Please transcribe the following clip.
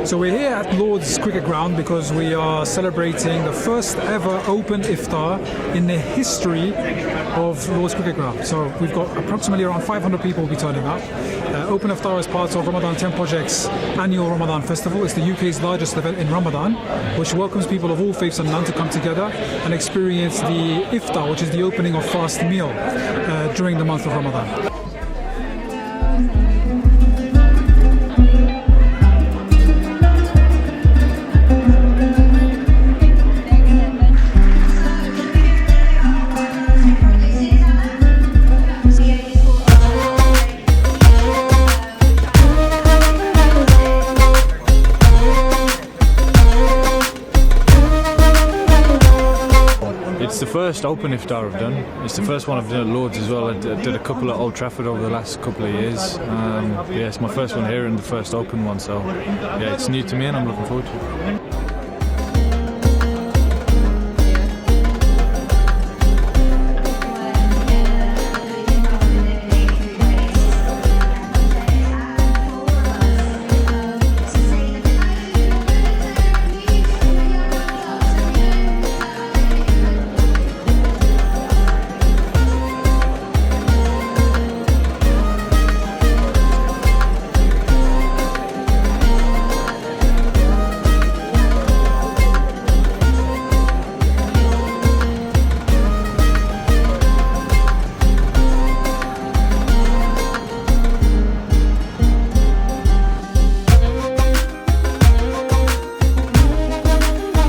So we're here at Lord's Cricket Ground because we are celebrating the first ever open iftar in the history of Lord's Cricket Ground. So we've got approximately around 500 people will be turning up. Open iftar is part of Ramadan Tent Project's annual Ramadan festival. It's the UK's largest event in Ramadan, which welcomes people of all faiths and none to come together and experience the iftar, which is the opening of fast meal during the month of Ramadan. It's the first open iftar I've done. It's the first one I've done at Lord's as well. I did a couple at Old Trafford over the last couple of years. Yeah, it's my first one here and the first open one, so yeah, it's new to me and I'm looking forward to it.